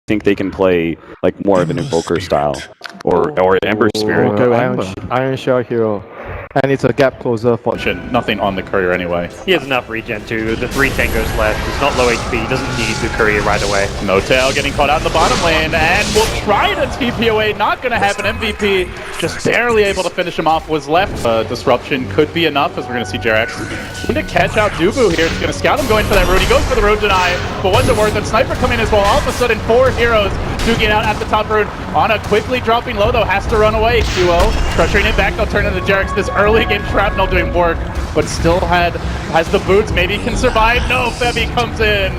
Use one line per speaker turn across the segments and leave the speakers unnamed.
think they can play like more of an Invoker style or Ember Spirit.
Go Iron Shell hero. And it's a gap closer for
nothing on the courier anyway.
He has enough regen too. The 3 tangos left. He's not low HP. He doesn't need the courier right away.
N0tail getting caught out in the bottom lane and will try to TP away. Not going to happen. MVP just barely able to finish him off. Was left. Disruption could be enough as we're going to see Jerax to catch out Dubu here. He's going to scout him going for that road. He goes for the road deny, but what's it worth? And Sniper coming as well. All of a sudden, 4 heroes duking out at the top road. Ana quickly dropping low though. Has to run away. QO pressuring it back. They'll turn into Jerax. This early game Shrapnel doing work, but still has the boots, maybe can survive. No, Febby comes in,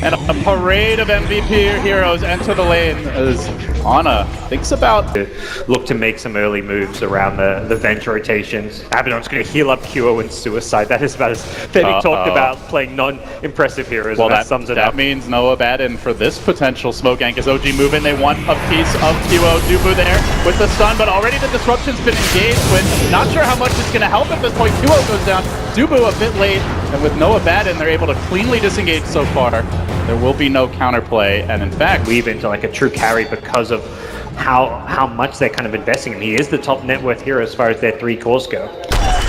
and a parade of MVP heroes enter the lane as Ana thinks about
look to make some early moves around the venge rotations. Abaddon's going to heal up QO and Suicide. That is about as Febby talked about playing non-impressive heroes.
Well,
that sums it up.
That means no Abaddon for this potential smoke gank as OG move in. They want a piece of QO. Dubu there with the stun, but already the disruption's been engaged with. Not sure how much it's going to help at this point. QO goes down. Dubu a bit late, and with no Abaddon, they're able to cleanly disengage so far. There will be no counterplay, and in fact,
weave into like a true carry because of how much they're kind of investing in. He is the top net worth hero as far as their 3 cores go.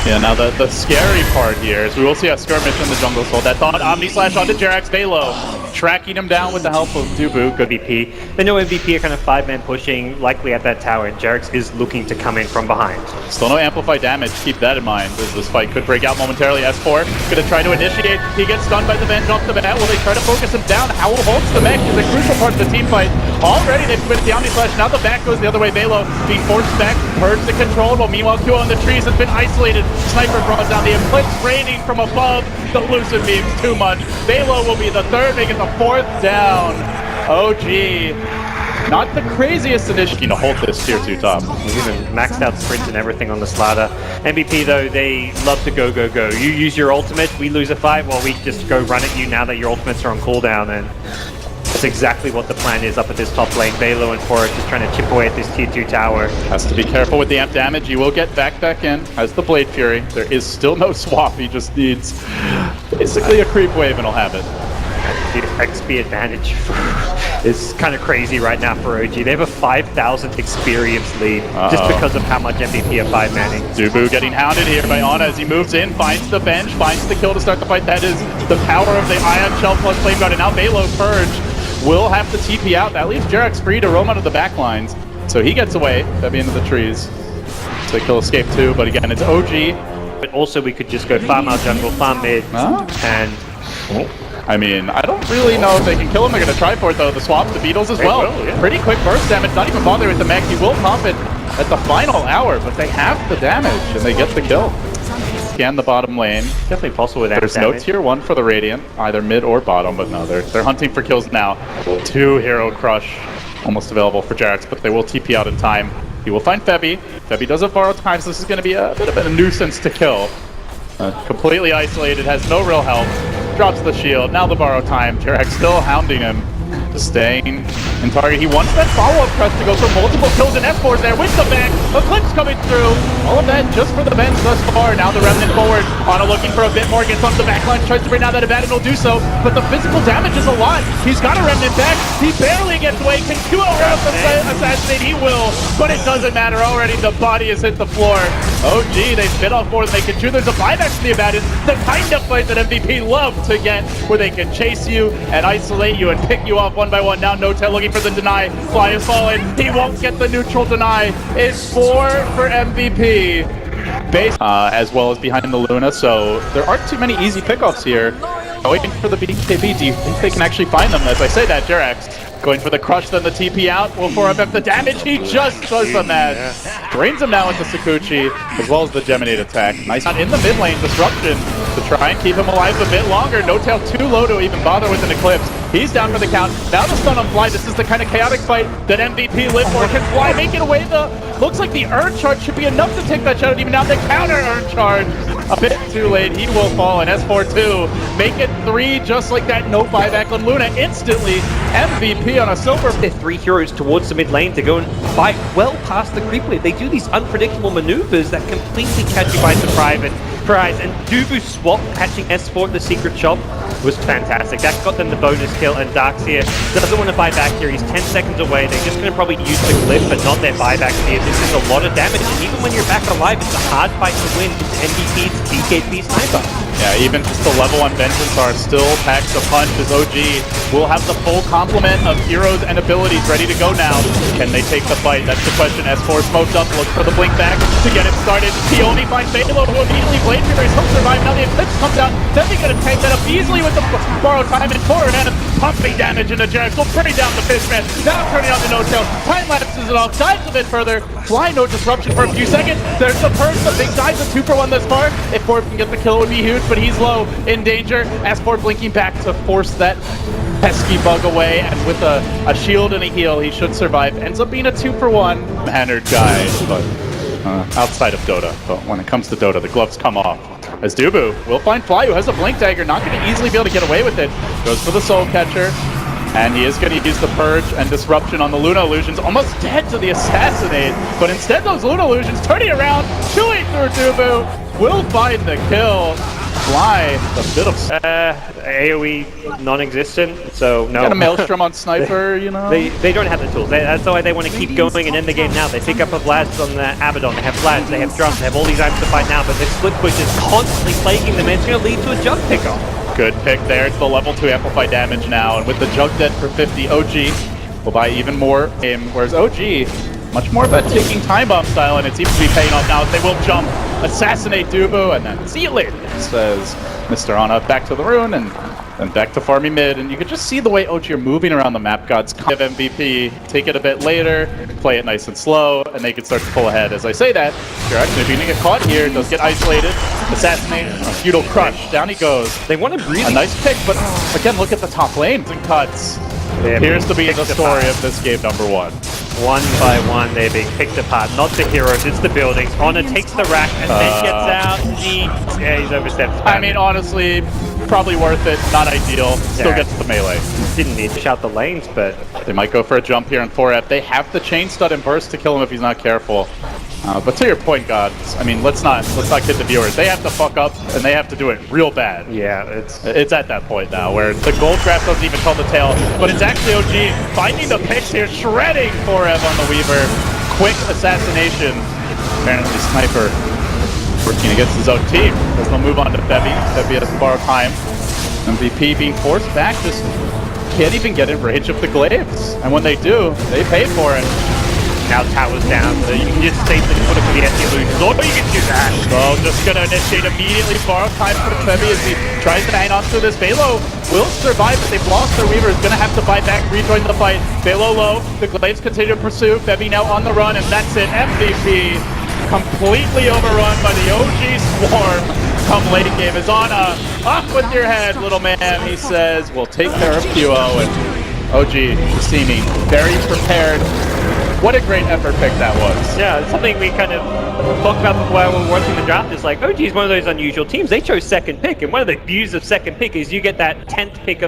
Yeah, now the scary part here is we will see a skirmish in the jungle. So that thought Omni Slash onto Jerax. Velo tracking him down with the help of Dubu.
Good MVP. They know MVP are kind of 5-man pushing, likely at that tower, and Jerax is looking to come in from behind.
Still no amplify damage. Keep that in mind as this fight could break out momentarily. S4 gonna try to initiate. He gets stunned by the Venge off the bat. Will they try to focus him down? Howl holds the mech is a crucial part of the team fight. Already they've committed the Omni Slash. Now the back goes the other way. Velo being forced back, purged the control. While meanwhile QO in the trees has been isolated. Sniper draws down the Eclipse raining from above. The lucid beams too much. Velo will be the 3rd, making the 4th down. OG, not the craziest initiative to hold this tier 2 top.
He's even maxed out sprint and everything on the Slaughter. MVP though, they love to go. You use your ultimate, we lose a fight, while we just go run at you now that your ultimates are on cooldown, and that's exactly what the plan is up at this top lane. Velo and Forest just trying to chip away at this tier 2 tower.
Has to be careful with the amp damage. You will get back in as the Blade Fury. There is still no swap. He just needs basically a creep wave and he'll have it.
The XP advantage is kind of crazy right now for OG. They have a 5,000 experience lead just because of how much MVP are 5-manning.
Dubu getting hounded here by Ana as he moves in, finds the bench, finds the kill to start the fight. That is the power of the Ion Shell plus Flame Guard, and now Velo Purge will have to TP out. That leaves Jerax free to roam out of the back lines. So he gets away, Febby into the trees. So kill escape too, but again, it's OG.
But also we could just go farm out jungle, farm mid, and...
I mean, I don't really know if they can kill him. They're going to try for it, though. The swap, the Beatles as well. Pretty quick burst damage. Not even bothering with the mech. He will pump it at the final hour, but they have the damage, and they get the kill. Scan the bottom lane.
Definitely possible with that
There's
damage.
no tier 1 for the Radiant, either mid or bottom, but no, they're hunting for kills now. 2 Hero Crush almost available for Jerax, but they will TP out in time. He will find Febby. Febby doesn't borrow time, so this is going to be a bit of a nuisance to kill. Completely isolated, has no real help. Drops the shield, now the borrow time. Jerax still hounding him. Staying in target. He wants that follow-up press to go for multiple kills, and S4's there with the back. Eclipse coming through. All of that just for the bench thus far. Now the Remnant forward. Ana looking for a bit more. Gets onto the backline. Tries to bring down that Abaddon. Will do so. But the physical damage is a lot. He's got a Remnant back. He barely gets away. Can QO assassinate? He will. But it doesn't matter. Already the body has hit the floor. OG, they bit off more than they can chew. There's a buyback to the Abaddon. The kind of fight that MVP love to get, where they can chase you and isolate you and pick you off one by one. Now N0tail looking for the deny. Fly is falling. He won't get the neutral deny. It's 4 for MVP. Base as well as behind the Luna, so there aren't too many easy pickoffs here. Waiting for the BKB. Do you think they can actually find them? As I say that, Jerax going for the crush, then the TP out. Will 4FF the damage? He just does the math. Drains him now with the Sakuchi, as well as the Geminate attack. Nice in the mid lane disruption to try and keep him alive a bit longer. N0tail too low to even bother with an Eclipse. He's down for the count. Now the stun on Fly. This is the kind of chaotic fight that MVP live for. Can Fly make it away? Looks like the Urn Charge should be enough to take that shot. Even now the counter Urn Charge. A bit too late. He will fall, and S4-2 make it 3 just like that. No buyback on Luna instantly. MVP on a silver.
They're 3 heroes towards the mid lane to go and fight well past the creep wave. They do these unpredictable maneuvers that completely catch you by surprise, and surprise. And Dubu swap catching S4 at the secret shop was fantastic. That got them the bonus kill, and Darkseer doesn't want to buy back here. He's 10 seconds away. They're just going to probably use the glyph, but not their buyback here. This is a lot of damage, and even when you're back alive, it's a hard fight to win. It's MVP's TKP sniper.
Yeah, even just the level 1 Vengeance are still packs a punch as OG will have the full complement of heroes and abilities ready to go now. Can they take the fight? That's the question. S4 smoked up, look for the blink back to get it started. He only finds Velo, who immediately Blade Furies. He'll survive. Now the Eclipse comes out. Then he's going to tank that up easily with the borrowed time and forward and pumping damage into Jerax. Will bring down the Fishman. Now turning on the No-Tail. Time lapses it off, dives a bit further. Fly, no disruption for a few seconds. There's the Purge, the big dives, a 2-for-1 thus far. If Forbes can get the kill, it would be huge, but he's low, in danger. S4 blinking back to force that pesky bug away, and with a shield and a heal, he should survive. Ends up being a 2-for-1 mannered guy, but outside of Dota. But when it comes to Dota, the gloves come off. As Dubu will find Fly, who has a blink dagger, not going to easily be able to get away with it. Goes for the Soul Catcher. And he is going to use the Purge and Disruption on the Luna Illusions, almost dead to the Assassinate. But instead, those Luna Illusions turning around, chewing through Dubu, will find the kill. Fly, a bit of...
AoE non-existent, so no.
Got a Maelstrom on Sniper, you know?
They don't have the tools. That's why they want to keep going and end the game now. They pick up a Vlads on the Abaddon, they have Vlads, they have drums, they have all these items to fight now, but this split push is constantly plaguing them, and it's going to lead to a jug pickup.
Good pick there. It's the level 2 amplify damage now, and with the Jug dead for 50, OG will buy even more aim, whereas OG, much more of a ticking time bomb style, and it seems to be paying off now as they will jump, assassinate Dubu, and then see you later, says Mr. Ana. Back to the rune, and then back to farming mid, and you can just see the way OG are moving around the map gods. Give MVP, take it a bit later, play it nice and slow, and they can start to pull ahead. As I say that, you're actually going to get caught here, does get isolated, assassinate, a feudal crush, down he goes.
They want to really...
A nice pick, but again, look at the top lanes and cuts. Appears to be the story of this game number 1.
One by one, they're being picked apart. Not the heroes, it's the buildings. Honor takes the rack and then gets out. Yeah, he's overstepped.
I mean, honestly, probably worth it. Not ideal. Still
Yeah.
gets the melee.
Didn't need to shout the lanes, but
They might go for a jump here in 4F. They have the chain stud and burst to kill him if he's not careful. But to your point, gods, I mean, let's not kid the viewers. They have to fuck up, and they have to do it real bad.
yeah,
It's at that point now where the gold draft doesn't even tell the tale, but it's actually OG finding the picks here, shredding 4F on the Weaver. Quick assassination. Apparently Sniper working against his own team. As they'll move on to Febby. Febby has to borrow time. MVP being forced back, just can't even get in range of the glaives. And when they do, they pay for it.
now tower's down, so you can just safely put up the illusions, or you can do that.
So just gonna initiate immediately, borrow time for Febby as he tries to hang on to this. Velo will survive, but they've lost their Weaver. Is gonna have to buy back, rejoin the fight. Velo low, the Glaives continue to pursue. Febby now on the run, and that's it. MVP completely overrun by the OG Swarm. Come late game is Ana. Up with your head, little man. He says, we'll take care of QO, and OG seeming very prepared. What a great effort pick that was.
Yeah, it's something we kind of talked about before while we were watching the draft. It's like, OG is one of those unusual teams. They chose second pick, and one of the views of second pick is you get that 10th pick of